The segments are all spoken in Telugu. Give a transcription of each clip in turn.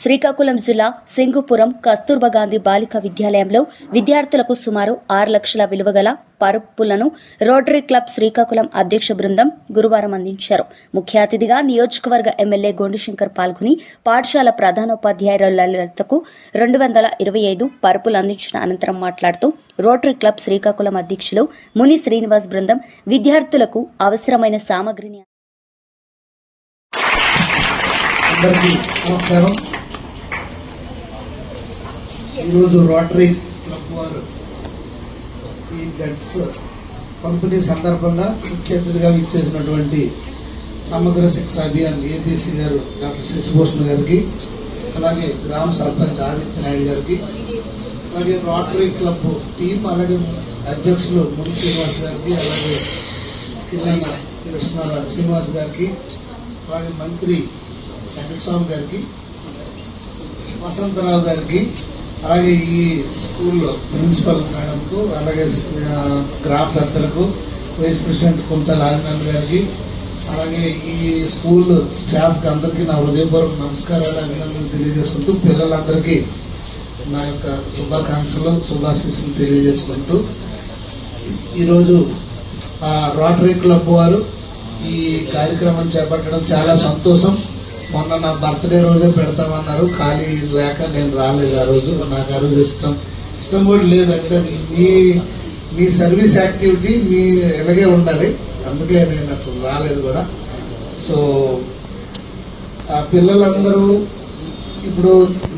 శ్రీకాకుళం జిల్లా సింగుపురం కస్తూర్బా గాంధీ బాలికా విద్యాలయంలో విద్యార్థులకు సుమారు 6 లక్షల విలువగల పరుపులను రోటరీ క్లబ్ శ్రీకాకుళం అధ్యక్ష బృందం గురువారం అందించారు. ముఖ్య అతిథిగా నియోజకవర్గ ఎమ్మెల్యే గోండిశంకర్ పాల్గొని పాఠశాల ప్రధానోపాధ్యాయురాలు లలితకు 225 పరుపులు అందించిన అనంతరం మాట్లాడుతూ రోటరీ క్లబ్ శ్రీకాకుళం అధ్యక్షులు ముని శ్రీనివాస్ బృందం విద్యార్థులకు అవసరమైన సామగ్రిని ఈరోజు రోటరీ క్లబ్ వారు ఈ గట్స్ పంపిణీ సందర్భంగా ముఖ్య అతిథిగా ఇచ్చేసినటువంటి సమగ్ర శిక్ష అభియాన్ ఏపీసీ గారు డాక్టర్ శశిభూషణ్ గారికి, అలాగే గ్రామ సర్పంచ్ ఆదిత్య నాయుడు గారికి, అలాగే రోటరీ క్లబ్ టీం, అలాగే అధ్యక్షులు ముని శ్రీనివాస్ గారికి, అలాగే కిల్లైన కృష్ణ శ్రీనివాస్ గారికి, అలాగే మంత్రి వెంకటస్వామి గారికి, వసంతరావు గారికి, అలాగే ఈ స్కూల్లో ప్రిన్సిపల్ మేడంకు, అలాగే గ్రామ పెద్దలకు, వైస్ ప్రెసిడెంట్ కుంచాల ఆదినారాయణ గారికి, అలాగే ఈ స్కూల్ స్టాఫ్ కి అందరికీ నా హృదయపూర్వక నమస్కారాలు, అభినందనలు తెలియజేసుకుంటూ పిల్లలందరికీ నా యొక్క శుభాకాంక్షలు, శుభాశీస్సులు తెలియజేసుకుంటూ ఈరోజు రోటరీ క్లబ్ వారు ఈ కార్యక్రమం చేపట్టడం చాలా సంతోషం. మొన్న నా బర్త్డే రోజే పెడతామన్నారు, ఖాళీ లేక నేను రాలేదు. ఆ రోజు నాకు ఆ రోజు ఇష్టం కూడా లేదు. అంటే మీ సర్వీస్ యాక్టివిటీ మీ ఇలాగే ఉండాలి, అందుకే నేను అసలు రాలేదు కూడా. సో ఆ పిల్లలందరూ ఇప్పుడు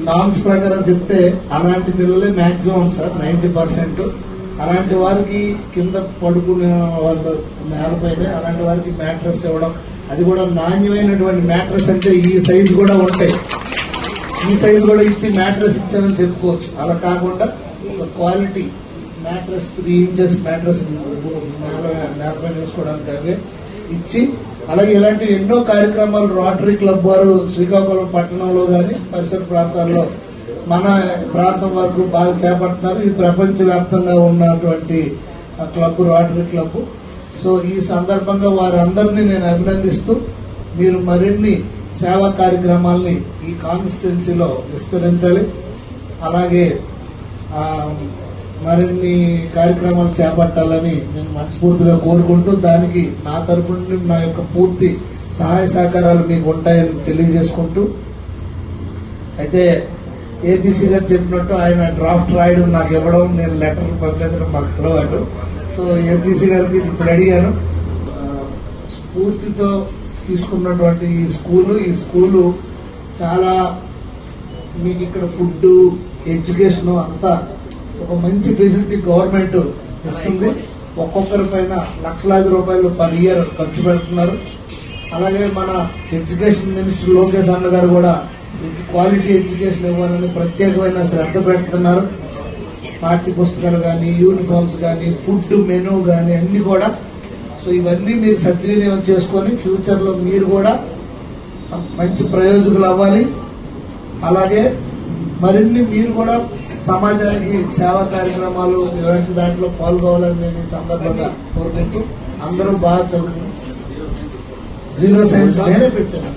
నామ్స్ ప్రకారం చెప్తే అలాంటి పిల్లలే మాక్సిమం సార్, 90%. అలాంటి వారికి కింద పడుకునే వాళ్ళు నేలపైన అలాంటి వారికి మ్యాట్రస్ ఇవ్వడం, అది కూడా నాణ్యమైనటువంటి మ్యాట్రస్ అంటే ఈ సైజు కూడా ఉంటాయి, ఈ సైజు కూడా ఇచ్చి మ్యాట్రస్ ఇచ్చామని చెప్పుకోవచ్చు. అలా కాకుండా ఒక క్వాలిటీ మ్యాట్రస్ 3 ఇంచెస్ మ్యాట్రస్ నేలపైన వేసుకోవడానికి అవే ఇచ్చి, అలాగే ఇలాంటి ఎన్నో కార్యక్రమాలు రోటరీ క్లబ్ వారు శ్రీకాకుళం పట్టణంలో గాని పరిసర ప్రాంతాల్లో మన ప్రాంతం వరకు బాగా చేపడుతున్నారు. ఇది ప్రపంచవ్యాప్తంగా ఉన్నటువంటి క్లబ్ రోటరీ క్లబ్. సో ఈ సందర్భంగా వారందరినీ నేను అభినందిస్తూ, మీరు మరిన్ని సేవా కార్యక్రమాల్ని ఈ కాన్స్టిట్యున్సీలో విస్తరించాలి, అలాగే మరిన్ని కార్యక్రమాలు చేపట్టాలని నేను మనస్ఫూర్తిగా కోరుకుంటూ, దానికి నా తరపు నుండి నా యొక్క పూర్తి సహాయ సహకారాలు మీకు ఉంటాయని తెలియజేసుకుంటూ, అయితే ఏపీసీ గారు చెప్పినట్టు ఆయన డ్రాఫ్ట్ రాయడం నాకు ఇవ్వడం, నేను లెటర్ పంపించడం మాకు అలవాటు. సో ఏపీసీ గారికి ఇప్పుడు అడిగాను, స్ఫూర్తితో తీసుకున్నటువంటి ఈ స్కూలు చాలా మీకు ఇక్కడ ఫుడ్, ఎడ్యుకేషన్ అంతా ఒక మంచి ఫెసిలిటీ గవర్నమెంట్ ఇస్తుంది. ఒక్కొక్కరి పైన లక్షలాది రూపాయలు పర్ ఇయర్ ఖర్చు పెడుతున్నారు. అలాగే మన ఎడ్యుకేషన్ మినిస్టర్ లోకేష్ అన్న గారు కూడా క్వాలిటీ ఎడ్యుకేషన్ ఇవ్వాలని ప్రత్యేకమైన శ్రద్ధ పెడుతున్నారు. పాఠ్య పుస్తకాలు కానీ, యూనిఫామ్స్ కానీ, ఫుడ్ మెనూ కానీ అన్ని కూడా. సో ఇవన్నీ మీరు సద్వినియోగం చేసుకుని ఫ్యూచర్ లో మీరు కూడా మంచి ప్రయోజకులు అవ్వాలి. అలాగే మరిన్ని మీరు కూడా సమాజానికి సేవా కార్యక్రమాలు ఇలాంటి దాంట్లో పాల్గొవాలని నేను ఈ సందర్భంగా కోరుకుంటూ, అందరూ బాగా చదువుకుని 0 సైన్స్ నేనే పెట్టాను.